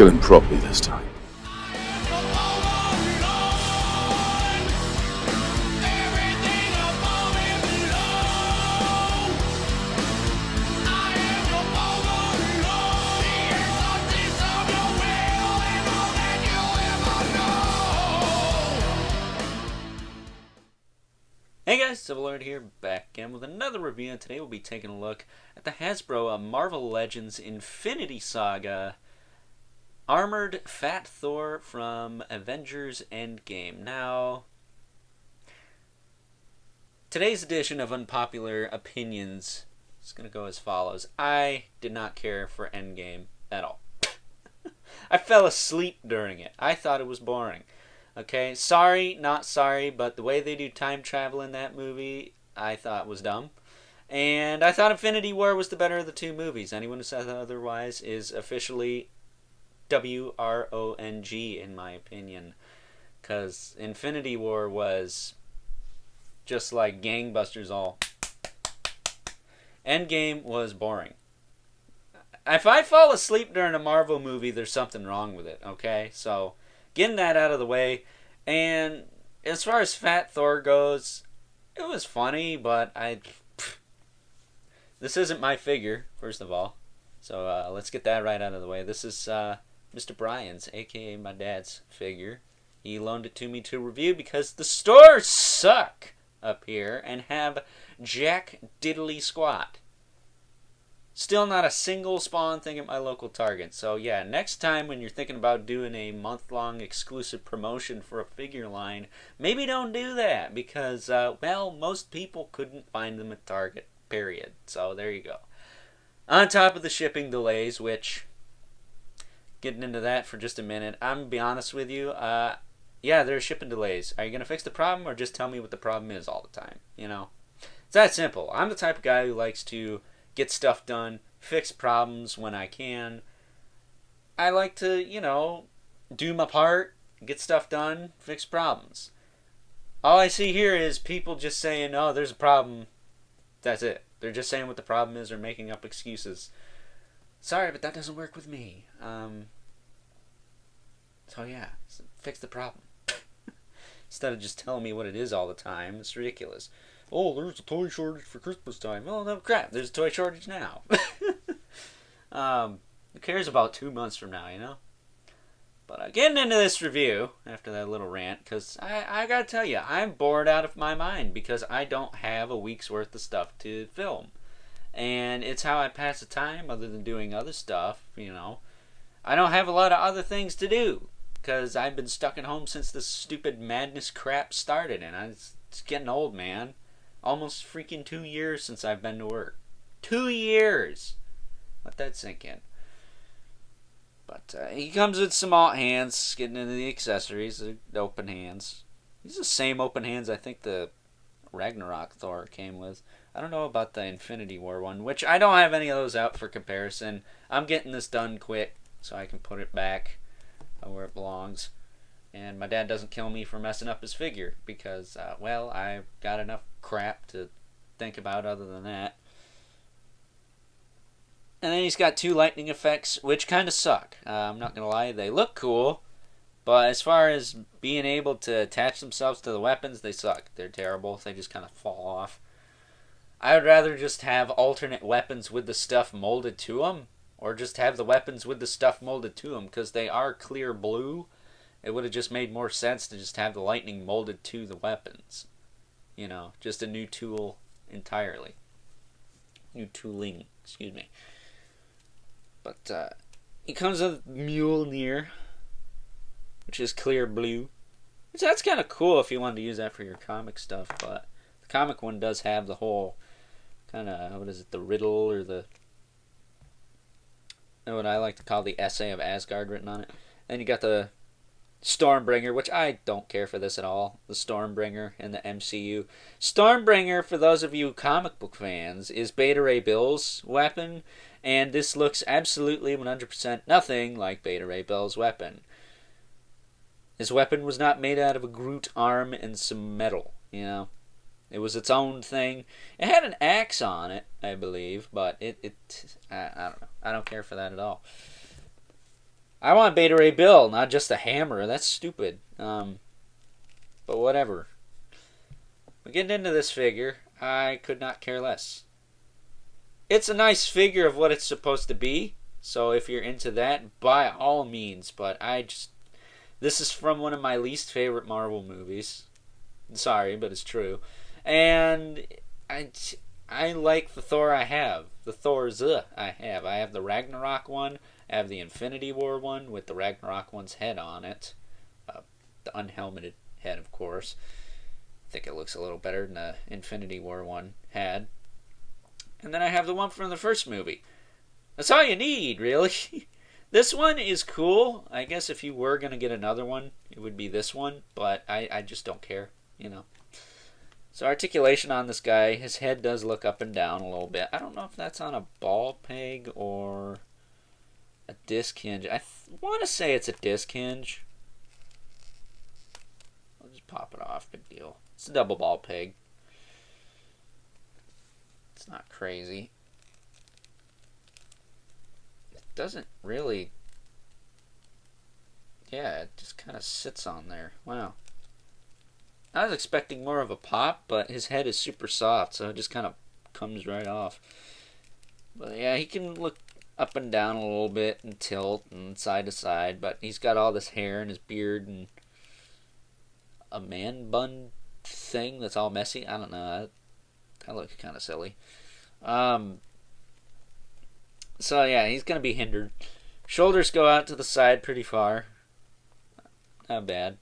kill him properly this time. Hey guys, Civil Lord here, back again with another review, and today we'll be taking a look at the Hasbro Marvel Legends Infinity Saga Armored Fat Thor from Avengers Endgame. Now, today's edition of Unpopular Opinions is going to go as follows. I did not care for Endgame at all. I fell asleep during it. I thought it was boring. Okay, sorry, not sorry, but the way they do time travel in that movie, I thought was dumb. And I thought Infinity War was the better of the two movies. Anyone who says otherwise is officially WRONG, in my opinion. Because Infinity War was just like gangbusters all. Endgame was boring. If I fall asleep during a Marvel movie, there's something wrong with it, okay? So, getting that out of the way. And as far as Fat Thor goes, it was funny, but this isn't my figure, first of all. So let's get that right out of the way. This is Mr. Brian's, a.k.a. my dad's figure. He loaned it to me to review because the stores suck up here and have jack diddly squat. Still not a single Spawn thing at my local Target. So yeah, next time when you're thinking about doing a month-long exclusive promotion for a figure line, maybe don't do that because, well, most people couldn't find them at Target, period. So there you go. On top of the shipping delays, which, getting into that for just a minute, I'm going to be honest with you, yeah, there are shipping delays. Are you going to fix the problem or just tell me what the problem is all the time? You know, it's that simple. I'm the type of guy who likes to get stuff done, fix problems when I can. I like to, you know, do my part, get stuff done, fix problems. All I see here is people just saying, oh, there's a problem. That's it. They're just saying what the problem is or making up excuses. Sorry, but that doesn't work with me. So yeah, fix the problem. Instead of just telling me what it is all the time. It's ridiculous. Oh, there's a toy shortage for Christmas time. Oh, no crap. There's a toy shortage now. Who cares about 2 months from now, you know? But getting into this review, after that little rant, because I gotta tell you, I'm bored out of my mind because I don't have a week's worth of stuff to film. And it's how I pass the time other than doing other stuff, you know. I don't have a lot of other things to do because I've been stuck at home since this stupid madness crap started, and it's getting old, man. Almost freaking 2 years since I've been to work. 2 years! Let that sink in. But he comes with some alt hands, getting into the accessories, the open hands. These are the same open hands I think the Ragnarok Thor came with. I don't know about the Infinity War one, which I don't have any of those out for comparison. I'm getting this done quick so I can put it back where it belongs. And my dad doesn't kill me for messing up his figure because, well, I've got enough crap to think about other than that. And then he's got 2 lightning effects, which kind of suck. I'm not going to lie, they look cool. But as far as being able to attach themselves to the weapons, they suck. They're terrible. They just kind of fall off. I would rather just have alternate weapons with the stuff molded to them. Or just have the weapons with the stuff molded to them, because they are clear blue. It would have just made more sense to just have the lightning molded to the weapons. You know, just a new tool entirely. New tooling, excuse me. But he comes with Mjolnir, which is clear blue. Which that's kind of cool if you wanted to use that for your comic stuff, but the comic one does have the whole kind of, what is it, the riddle or the, what I like to call the essay of Asgard written on it. And you got the Stormbringer, which I don't care for this at all. The Stormbringer in the MCU. Stormbringer, for those of you comic book fans, is Beta Ray Bill's weapon, and this looks absolutely 100% nothing like Beta Ray Bill's weapon. His weapon was not made out of a Groot arm and some metal, you know. It was its own thing. It had an axe on it, I believe, but I don't know. I don't care for that at all. I want Beta Ray Bill, not just a hammer. That's stupid. But whatever. But getting into this figure, I could not care less. It's a nice figure of what it's supposed to be. So if you're into that, by all means. But this is from one of my least favorite Marvel movies. Sorry, but it's true. And I like the Thor I have. The Thors I have. I have the Ragnarok one. I have the Infinity War one with the Ragnarok one's head on it. The unhelmeted head, of course. I think it looks a little better than the Infinity War one had. And then I have the one from the first movie. That's all you need, really. This one is cool. I guess if you were going to get another one, it would be this one. But I just don't care, you know. So articulation on this guy, his head does look up and down a little bit. I don't know if that's on a ball peg or a disc hinge. I want to say it's a disc hinge. I'll just pop it off, big deal. It's a double ball peg. It's not crazy. It doesn't really... Yeah, it just kind of sits on there. Wow. I was expecting more of a pop, but his head is super soft, so it just kind of comes right off. But yeah, he can look up and down a little bit and tilt and side to side, but he's got all this hair and his beard and a man bun thing that's all messy. I don't know. That looks kind of silly. So yeah, he's going to be hindered. Shoulders go out to the side pretty far. Not bad.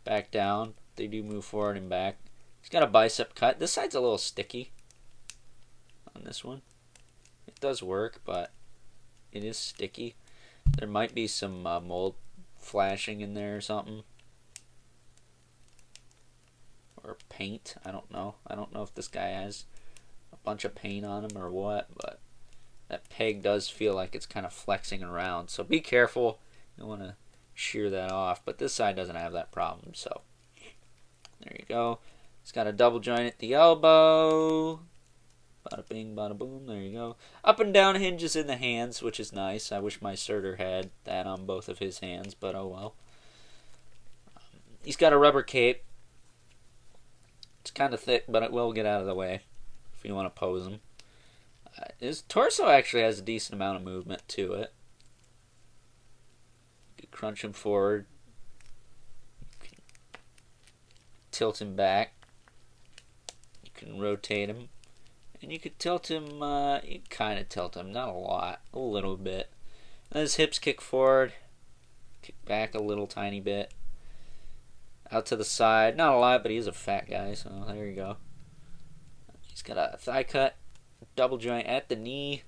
Back down. They do move forward and back. He's got a bicep cut. This side's a little sticky on this one. It does work, but it is sticky. There might be some mold flashing in there or something. Or paint. I don't know. I don't know if this guy has a bunch of paint on him or what, but that peg does feel like it's kind of flexing around. So be careful. You don't want to shear that off. But this side doesn't have that problem, so... There you go. It's got a double joint at the elbow. Bada bing, bada boom. There you go. Up and down hinges in the hands, which is nice. I wish my Surtur had that on both of his hands, but oh well. He's got a rubber cape. It's kind of thick, but it will get out of the way if you want to pose him. His torso actually has a decent amount of movement to it. You can crunch him forward. Tilt him back. You can rotate him. And you could tilt him, you kind of tilt him, not a lot, a little bit. And his hips kick forward, kick back a little tiny bit. Out to the side, not a lot, but he's a fat guy, so there you go. He's got a thigh cut, double joint at the knee.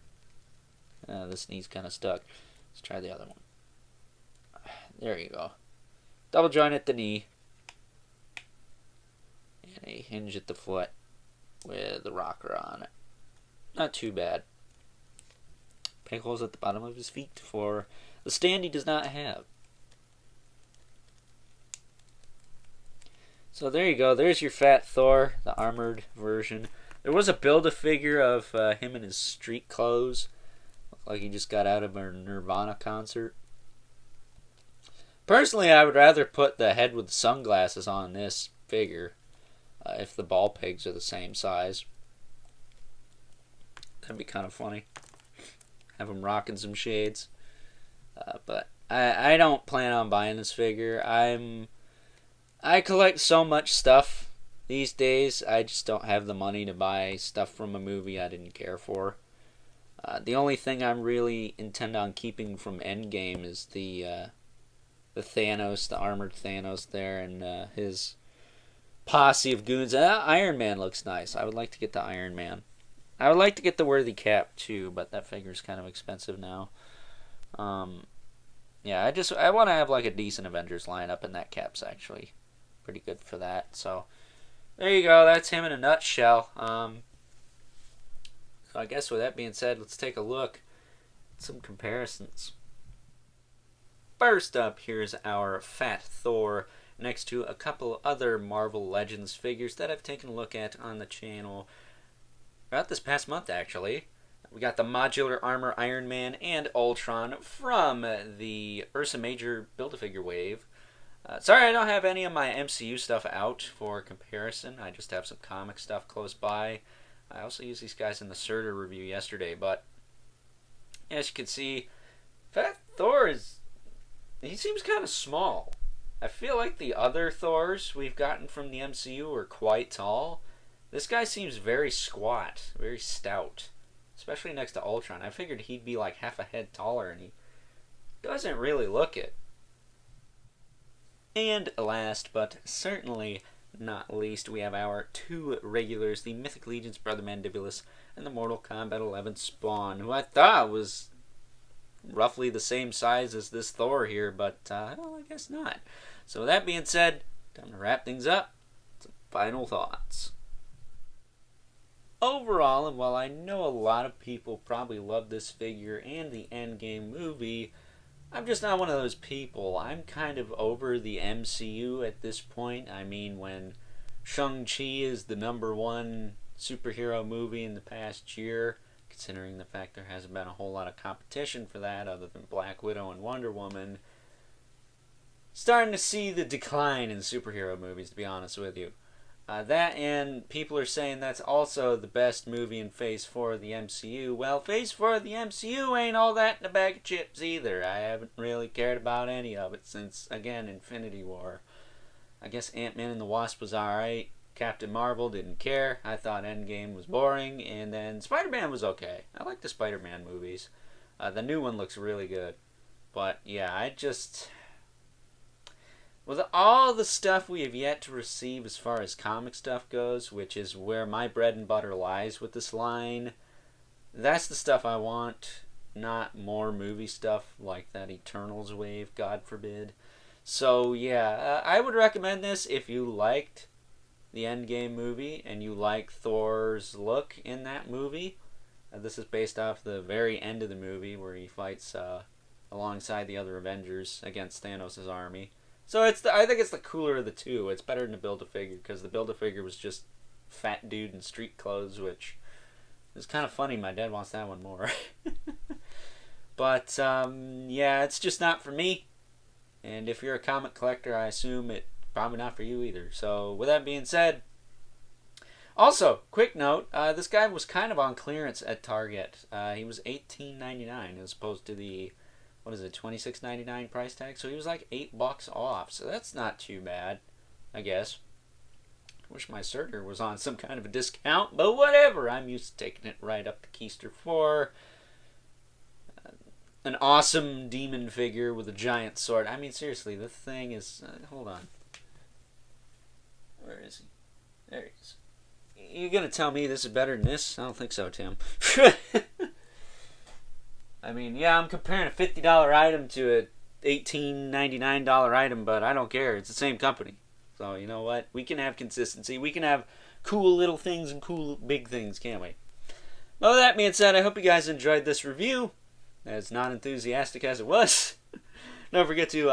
This knee's kind of stuck. Let's try the other one. There you go. Double joint at the knee. And a hinge at the foot with the rocker on it. Not too bad. Peg holes at the bottom of his feet for the stand he does not have. So there you go. There's your fat Thor, the armored version. There was a Build-A-Figure of him in his street clothes. Looked like he just got out of a Nirvana concert. Personally, I would rather put the head with the sunglasses on this figure. If the ball pegs are the same size. That'd be kind of funny. Have him rocking some shades. But I don't plan on buying this figure. I collect so much stuff these days. I just don't have the money to buy stuff from a movie I didn't care for. The only thing I really intend on keeping from Endgame is the Thanos, the armored Thanos there, and his posse of goons. Iron Man looks nice. I would like to get the Iron Man. I would like to get the Worthy Cap too, but that figure's kind of expensive now. Yeah, I want to have like a decent Avengers lineup, and that cap's actually pretty good for that. So there you go. That's him in a nutshell. So I guess with that being said, let's take a look at some comparisons. First up, here's our Fat Thor, next to a couple other Marvel Legends figures that I've taken a look at on the channel about this past month, actually. We got the modular armor Iron Man and Ultron from the Ursa Major Build-A-Figure wave. Sorry I don't have any of my MCU stuff out for comparison. I just have some comic stuff close by. I also used these guys in the Surtur review yesterday, but as you can see, Fat Thor he seems kind of small. I feel like the other Thors we've gotten from the MCU are quite tall. This guy seems very squat, very stout, especially next to Ultron. I figured he'd be like half a head taller, and he doesn't really look it. And last, but certainly not least, we have our two regulars, the Mythic Legion's Brother Mandibulus and the Mortal Kombat 11 Spawn, who I thought was roughly the same size as this Thor here, but well, I guess not. So with that being said, time to wrap things up. Some final thoughts. Overall, and while I know a lot of people probably love this figure and the Endgame movie, I'm just not one of those people. I'm kind of over the MCU at this point. I mean, when Shang-Chi is the #1 superhero movie in the past year, considering the fact there hasn't been a whole lot of competition for that other than Black Widow and Wonder Woman, starting to see the decline in superhero movies, to be honest with you. That, and people are saying that's also the best movie in Phase 4 of the MCU. Well, Phase 4 of the MCU ain't all that in a bag of chips either. I haven't really cared about any of it since, again, Infinity War. I guess Ant-Man and the Wasp was alright. Captain Marvel didn't care. I thought Endgame was boring. And then Spider-Man was okay. I like the Spider-Man movies. The new one looks really good. But, yeah, with all the stuff we have yet to receive as far as comic stuff goes, which is where my bread and butter lies with this line, that's the stuff I want, not more movie stuff like that Eternals wave, God forbid. So yeah, I would recommend this if you liked the Endgame movie and you like Thor's look in that movie. This is based off the very end of the movie where he fights alongside the other Avengers against Thanos' army. So I think it's the cooler of the two. It's better than the Build-A-Figure, because the Build-A-Figure was just fat dude in street clothes, which is kind of funny. My dad wants that one more. But, yeah, it's just not for me. And if you're a comic collector, I assume it's probably not for you either. So, with that being said, also, quick note, this guy was kind of on clearance at Target. He was $18.99 as opposed to the $26.99 price tag, so he was like $8 off, so that's not too bad, I guess. I wish my Surtur was on some kind of a discount, but whatever, I'm used to taking it right up to Keister 4. An awesome demon figure with a giant sword. I mean, seriously, the thing is, hold on. Where is he? There he is. You gonna tell me this is better than this? I don't think so, Tim. I mean, yeah, I'm comparing a $50 item to a $18.99 item, but I don't care. It's the same company. So, you know what? We can have consistency. We can have cool little things and cool big things, can't we? Well, with that being said, I hope you guys enjoyed this review, as non-enthusiastic as it was. Don't forget to,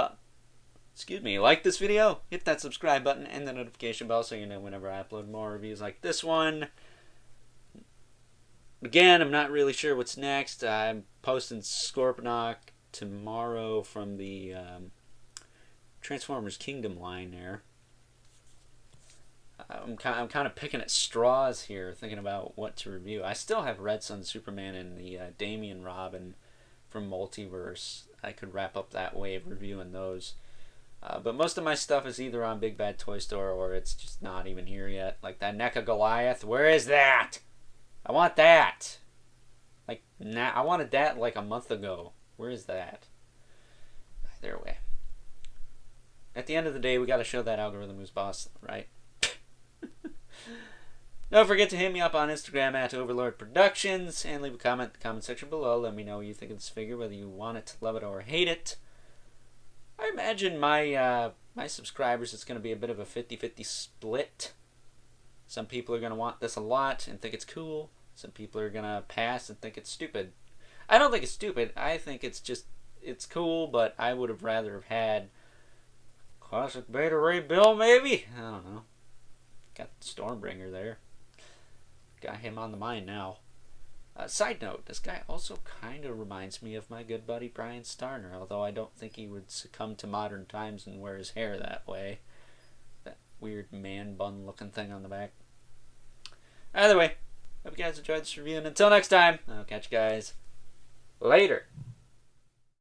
like this video, hit that subscribe button and the notification bell so you know whenever I upload more reviews like this one. Again, I'm not really sure what's next. I'm posting Scorponok tomorrow from the Transformers Kingdom line there. I'm kind of picking at straws here, thinking about what to review. I still have Red Sun Superman and the Damian Robin from Multiverse. I could wrap up that wave reviewing those. But most of my stuff is either on Big Bad Toy Store or it's just not even here yet. Like that NECA Goliath. Where is that? I want that. Like, I wanted that like a month ago. Where is that? Either way. At the end of the day, we got to show that algorithm who's boss, right? Don't forget to hit me up on Instagram at Overlord Productions and leave a comment in the comment section below. Let me know what you think of this figure, whether you want it, love it, or hate it. I imagine my subscribers, it's going to be a bit of a 50-50 split. Some people are going to want this a lot and think it's cool. Some people are going to pass and think it's stupid. I don't think it's stupid. I think it's cool, but I would have rather have had classic Beta Ray Bill, maybe? I don't know. Got Stormbringer there. Got him on the mind now. Side note, this guy also kind of reminds me of my good buddy Brian Starner, although I don't think he would succumb to modern times and wear his hair that way. That weird man bun looking thing on the back. Either way, hope you guys enjoyed this review, and until next time, I'll catch you guys later.